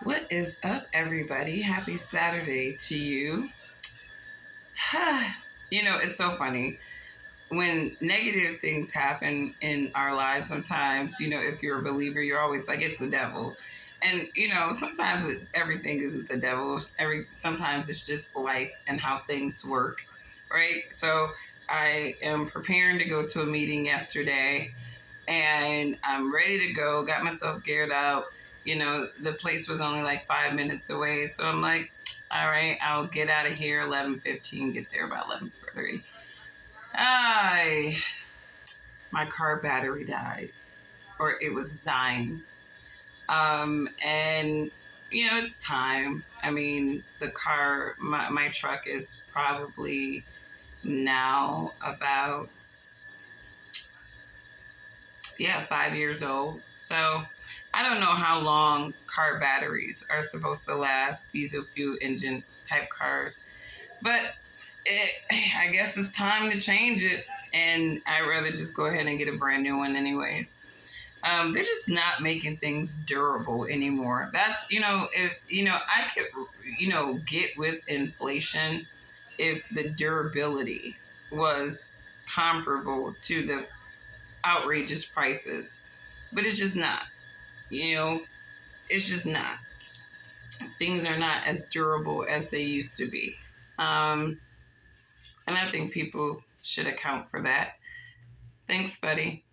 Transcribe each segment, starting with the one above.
What is up, everybody? Happy Saturday to you. It's so funny. When negative things happen in our lives, sometimes, if you're a believer, you're always like, it's the devil. And, sometimes everything isn't the devil. Sometimes it's just life and how things work, right? So I am preparing to go to a meeting yesterday and I'm ready to go. Got myself geared out. The place was only like 5 minutes away, so I'm like, all right, I'll get out of here 11:15. Get there about 11:30. I My car battery died, or it was dying. And it's time. I mean, my truck is probably now about 5 years old. So I don't know how long car batteries are supposed to last, diesel fuel engine type cars, but I guess it's time to change it. And I'd rather just go ahead and get a brand new one, anyways. They're just not making things durable anymore. That's, if, I could, get with inflation if the durability was comparable to the outrageous prices, but it's just not. You know, it's just not. Things are not as durable as they used to be. And I think people should account for that. Thanks, buddy.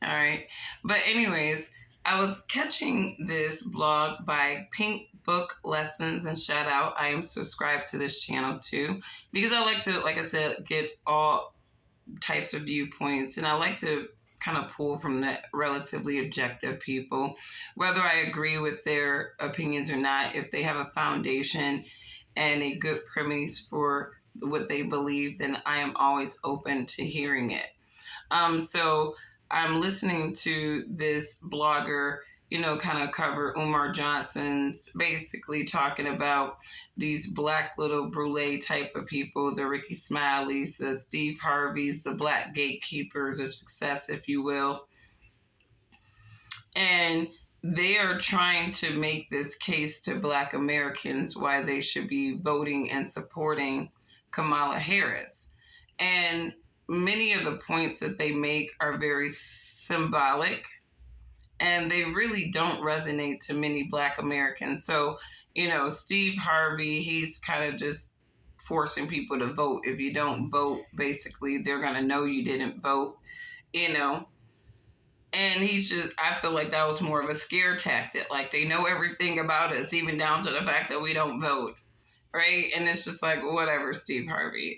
All right. But, anyways, I was catching this blog by Pink Book Lessons, and shout out, I am subscribed to this channel too, because I like to, like I said, get all types of viewpoints, and I like to kind of pull from the relatively objective people, whether I agree with their opinions or not. If they have a foundation and a good premise for what they believe, then I am always open to hearing it. So I'm listening to this blogger, kind of cover Umar Johnson's, basically talking about these black little brulee type of people, the Ricky Smileys, the Steve Harveys, the black gatekeepers of success, if you will. And they are trying to make this case to black Americans why they should be voting and supporting Kamala Harris. And many of the points that they make are very symbolic, and they really don't resonate to many black Americans. So, Steve Harvey, he's kind of just forcing people to vote. If you don't vote, basically, they're going to know you didn't vote, And I feel like that was more of a scare tactic. Like, they know everything about us, even down to the fact that we don't vote, right? And it's just like, whatever, Steve Harvey.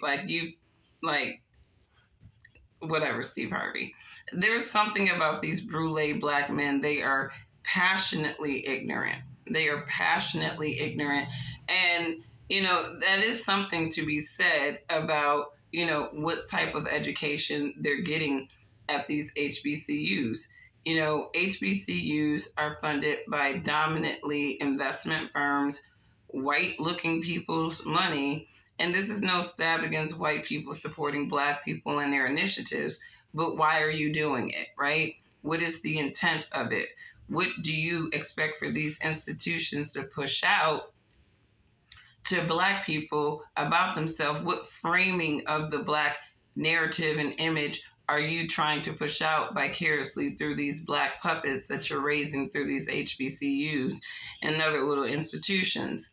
Whatever, Steve Harvey. There's something about these brulee black men. They are passionately ignorant. And, that is something to be said about, what type of education they're getting at these HBCUs. HBCUs are funded by dominantly investment firms, white-looking people's money. And this is no stab against white people supporting black people and their initiatives, but why are you doing it, right? What is the intent of it? What do you expect for these institutions to push out to black people about themselves? What framing of the black narrative and image are you trying to push out vicariously through these black puppets that you're raising through these HBCUs and other little institutions?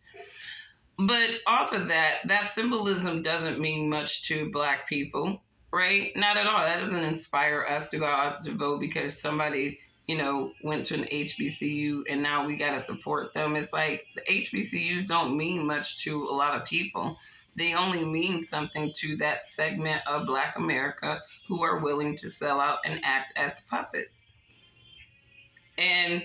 But off of that symbolism doesn't mean much to black people, right? Not at all. That doesn't inspire us to go out to vote because somebody, went to an HBCU and now we got to support them. It's like the HBCUs don't mean much to a lot of people. They only mean something to that segment of black America who are willing to sell out and act as puppets. And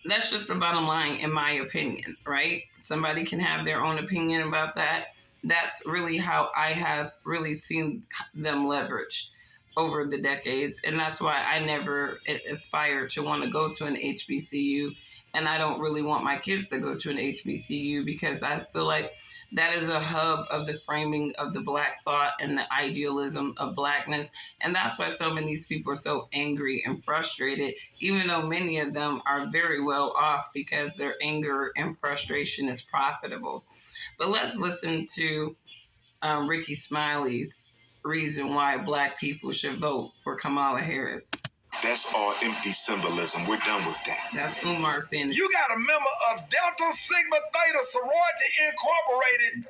that's just the bottom line, in my opinion, right? Somebody can have their own opinion about that. That's really how I have really seen them leverage over the decades. And that's why I never aspired to want to go to an HBCU. and I don't really want my kids to go to an HBCU because I feel like that is a hub of the framing of the Black thought and the idealism of Blackness. And that's why so many of these people are so angry and frustrated, even though many of them are very well off because their anger and frustration is profitable. But let's listen to Ricky Smiley's reason why Black people should vote for Kamala Harris. That's all empty symbolism. We're done with that. That's Umar saying. You got a member of Delta Sigma Theta Sorority Incorporated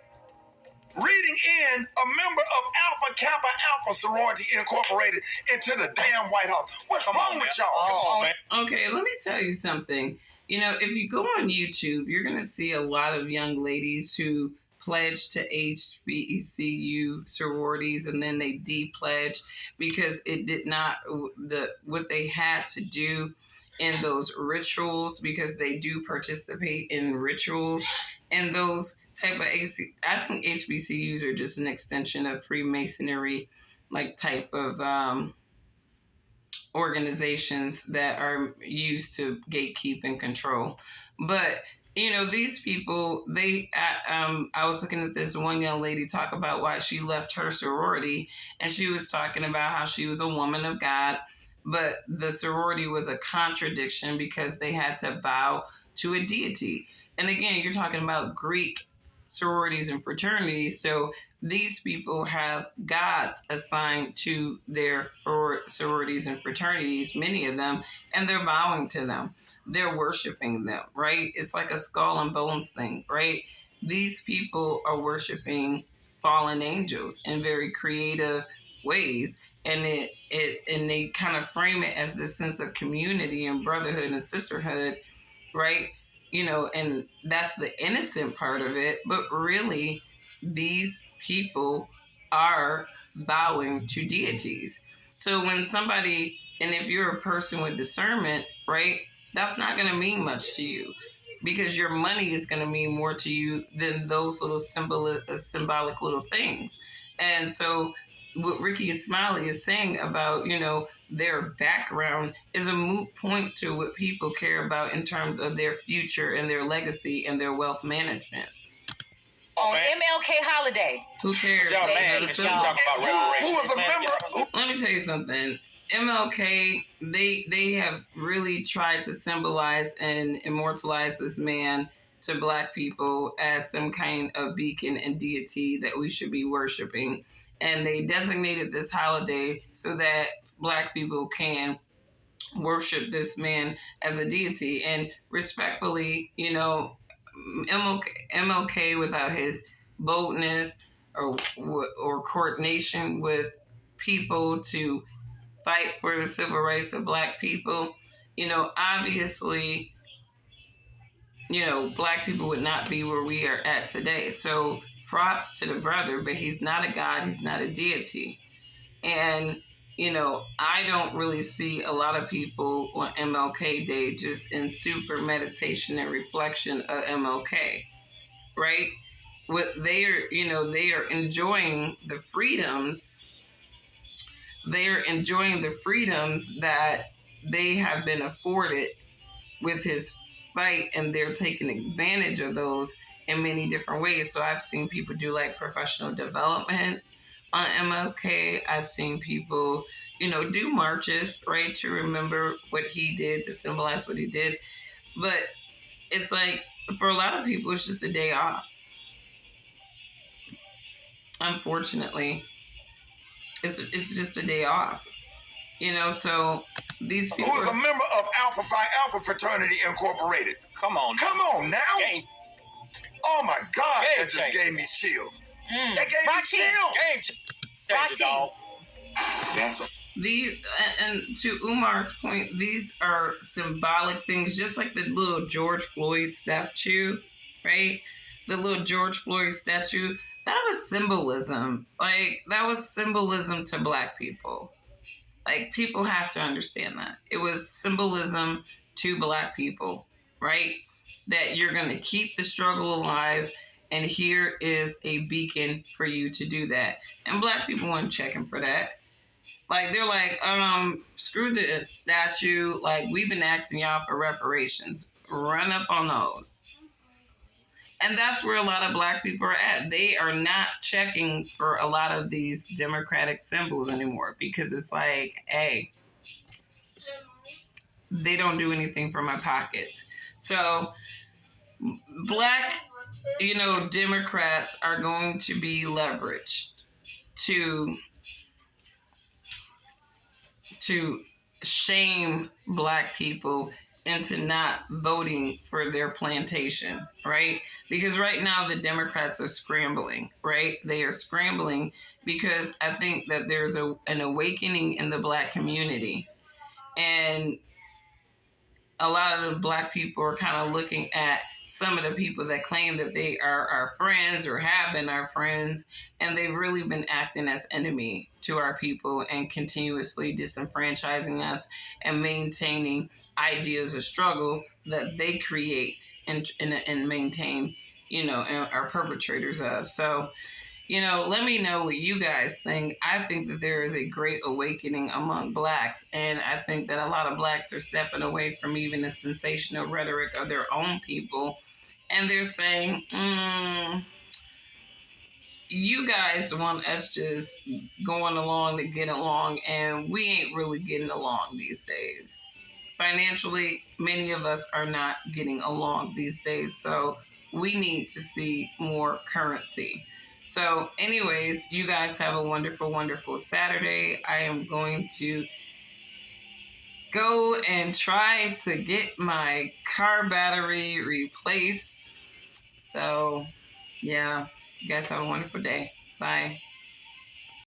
reading in a member of Alpha Kappa Alpha Sorority Incorporated into the damn White House. What's wrong with y'all? Come on, man. Okay, let me tell you something. You know, if you go on YouTube, you're going to see a lot of young ladies who pledge to HBCU sororities and then they de-pledge because it did not what they had to do in those rituals, because they do participate in rituals and those type of I think HBCUs are just an extension of Freemasonry, like type of organizations that are used to gatekeep and control. But you know, these people, I was looking at this one young lady talk about why she left her sorority, and she was talking about how she was a woman of God, but the sorority was a contradiction because they had to bow to a deity. And again, you're talking about Greek sororities and fraternities, so these people have gods assigned to their sororities and fraternities, many of them, and they're bowing to them. They're worshiping them, right? It's like a skull and bones thing, right? These people are worshiping fallen angels in very creative ways, and they kind of frame it as this sense of community and brotherhood and sisterhood, right? You know, and that's the innocent part of it, but really these people are bowing to deities. So when somebody, and if you're a person with discernment, right, that's not going to mean much to you because your money is going to mean more to you than those little symbolic little things. And so what Ricky Smiley is saying about, you know, their background is a moot point to what people care about in terms of their future and their legacy and their wealth management. On MLK holiday. Who cares? Y'all mad because y'all talk about reparations. Who was a member? Let me tell you something. MLK, they have really tried to symbolize and immortalize this man to Black people as some kind of beacon and deity that we should be worshiping. And they designated this holiday so that Black people can worship this man as a deity. And respectfully, you know, MLK without his boldness or coordination with people to fight for the civil rights of Black people, you know, obviously, you know, Black people would not be where we are at today. So props to the brother, but he's not a god, he's not a deity. And, you know, I don't really see a lot of people on MLK Day just in super meditation and reflection of MLK, right? What they are enjoying the freedoms. They are enjoying the freedoms that they have been afforded with his fight, and they're taking advantage of those in many different ways. So I've seen people do like professional development on MLK. I've seen people, you know, do marches, right, to remember what he did, to symbolize what he did. But it's like, for a lot of people, it's just a day off. Unfortunately, it's just a day off. You know, so these people... Who is a member of Alpha Phi Alpha Fraternity Incorporated? Come on now. Oh my God, that just gave me chills. That gave me chills. That's these, and to Umar's point, these are symbolic things, just like the little George Floyd statue, right? The little George Floyd statue, that was symbolism. Like, that was symbolism to Black people. Like, people have to understand that. It was symbolism to Black people, right? That you're going to keep the struggle alive, and here is a beacon for you to do that. And Black people weren't checking for that. Like they're like, screw the statue. Like we've been asking y'all for reparations. Run up on those. And that's where a lot of black people are at. They are not checking for a lot of these democratic symbols anymore because it's like, hey, they don't do anything for my pockets. So black, Democrats are going to be leveraged to shame black people into not voting for their plantation, right? Because right now the Democrats are scrambling, right? They are scrambling because I think that there's an awakening in the black community. And a lot of the black people are kind of looking at some of the people that claim that they are our friends or have been our friends, and they've really been acting as enemy to our people and continuously disenfranchising us and maintaining ideas of struggle that they create and maintain, and are perpetrators of. So, let me know what you guys think. I think that there is a great awakening among blacks, and I think that a lot of blacks are stepping away from even the sensational rhetoric of their own people, and they're saying, you guys want us just going along to get along, and we ain't really getting along these days. Financially, many of us are not getting along these days, so we need to see more currency. So, anyways, you guys have a wonderful, wonderful Saturday. I am going to go and try to get my car battery replaced. So, yeah, you guys have a wonderful day. Bye.